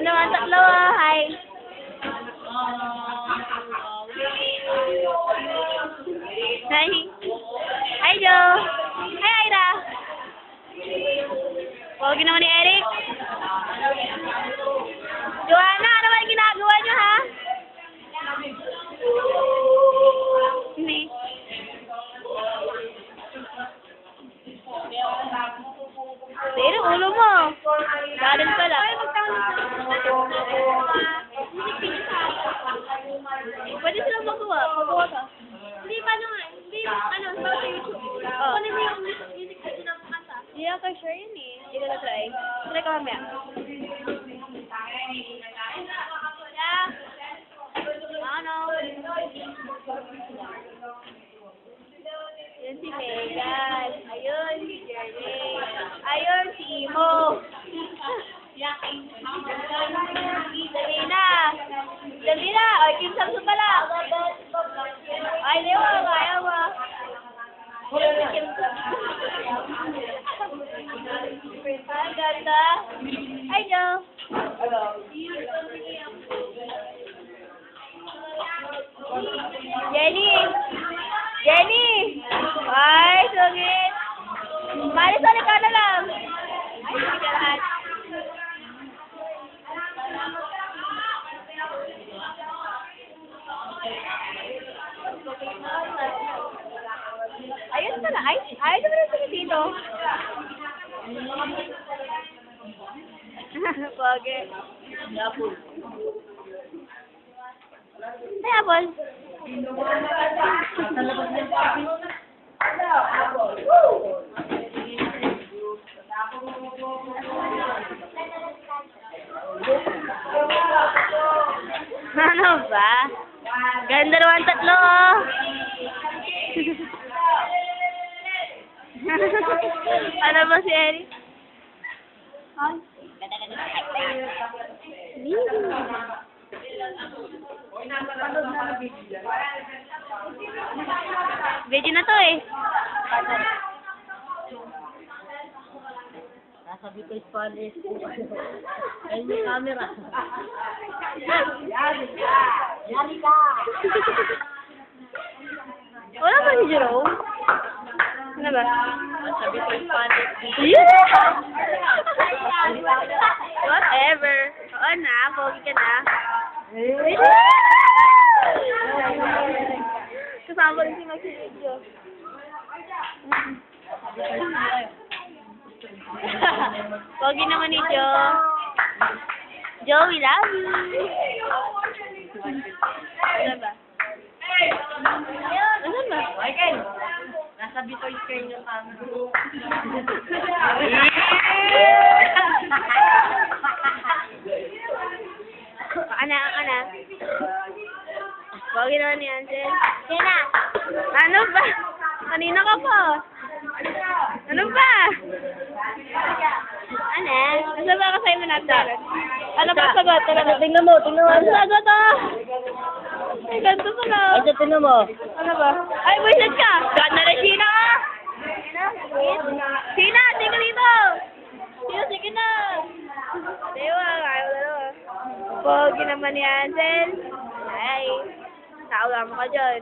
naman tatlo ah. Hi. Hi. Hi, Joe. Hi, Ira. Pogi naman ni Eric. Joanna, ano ba yung ginagawa niyo, ha? Hindi. Pero ulo mo. Galing pala. Pwede silang magawa. Magawa ka. Hindi, paano nga? Hindi, ano, sa YouTube. Ano mo yung music video ng kanta? Hindi ako sure yun eh. Hindi ko na-try. Try ka mamaya. Ano? Yun si Megan. Ayun si Jerry. Ayun si Imo. Dali na. Dali na. Ay, Kim Samson pala. Ay, lewa. Ayaw mo. Kim Samson. Ang ganda. Hi, Joe. Jenny! Jenny! Ay, sugit! Malis, ulit ka na lang! Ay, sugit ka lahat. Ayun pala. Ay, ayun naman ang sugit dito. Pogi. Apple. Ay, apple. Ano ba? Ganda naman tatlo, oh. Ano ba si Eric? Ay. Video na to eh. Nasa Vito Spanish. Ayun yung camera. Yari ka! Wala ba si Jerome? Ano ba? Nasa Vito Spanish. Yeah! Whatever. Oo na, pogi ka na. Kasama rin si Maxi Video. Pogi naman ni Joe. Joe, we love you. Ano ba? Ano ba? Michael! Nasa Vito Spanish yung camera. Ana. Pogi naman ni Ansel. Sina? Ano ba? Kanina ka pa. Ano ba? Ano? Ano ba kasay mo natin? Ano ba sagot? Tingnan mo. Ano sagot ah? Ay, ganito pala. Ay, tingnan mo. Ano ba? Ay, buisit ka! Ganda na Sina ka! Sina, tingnan dito! Sina, sige na! Dewa, ayaw na naman. Pogi naman ni Ansel. Ay, naula mo ka dyan.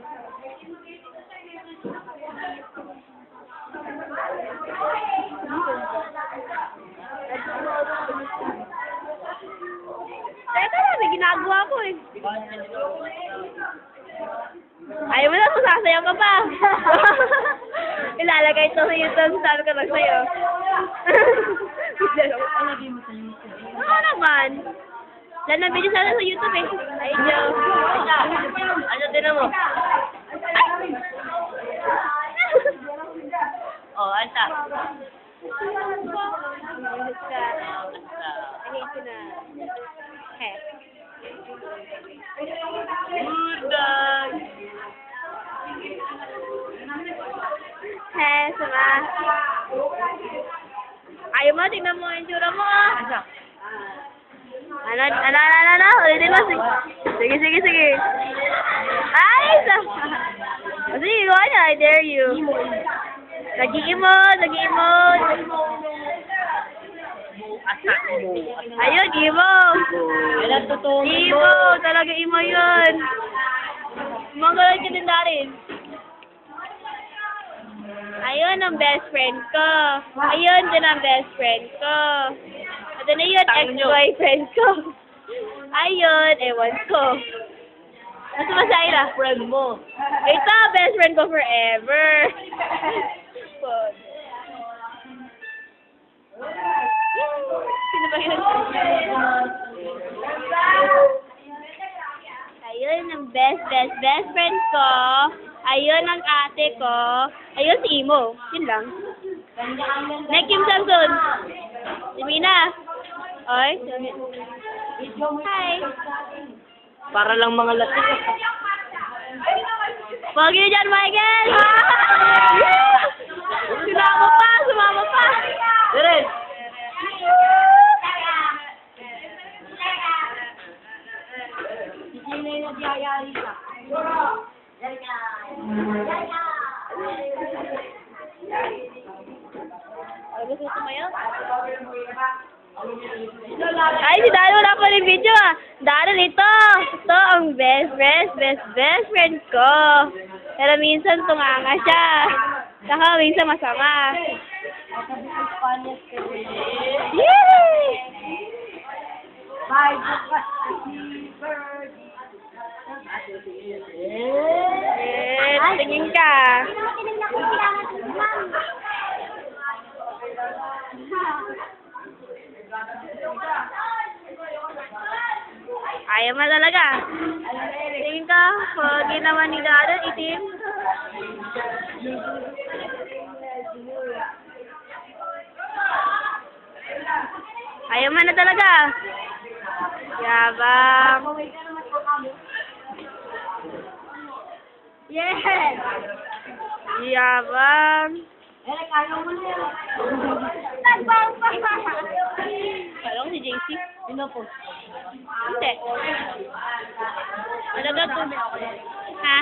Teka lang, may ginagawa ko eh. Ayaw mo na, sasayaw ka pa. Ilalagay ito sa YouTube, sabi ko lang sa'yo. Oo naman. Lahat ng video sana sa YouTube eh. Ay, Joe. Ano tingnan mo? Oh, anta. I hate you na. Heh. Good night. Heh, sama. Ayaw mo, tingnan mo yung tsura mo ah. Ano? Ulitin mo. Sige. Ay, sige, gawa niya. I dare you. Nag-i-emote. Asak mo. Ayun, emo. Alam, totoo mo. Emo, talaga emo yun. Manggalan ka din darin. Ayun ang best friend ko. Ayun din ang best friend ko. At na yun, ex-boyfriend ko. Ayun, ewan ko. Nasa masaya na? Friend mo. Ito, best friend ko forever. Sino ba yun? Ayun ang best friend ko. Ayun ang ate ko. Ayun si Imo. Yun lang. Next Kim Samson. Si Mina. Oy. Hi. Para lang mga lasing. Pogi na dyan, Michael! Sumama pa! Diren! Gusto mo sumayaw? Ay, si Dano wala pa rin video ah. Dano ito. Ito ang best friend ko. Pero minsan tunganga siya. Saka minsan masama. Yay! Yes, tingin ka. Ayaw mo talaga. Tingin ka, pag naman ni Dado, itim. Ayaw mo na talaga. Yabang. Yes! Yabang. Parang si JC. Sino po? Hindi. Talaga po. Ha?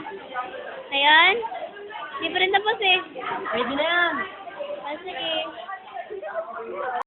Ngayon? Hindi pa rin tapos eh. Pwede na yan. Ah, sige.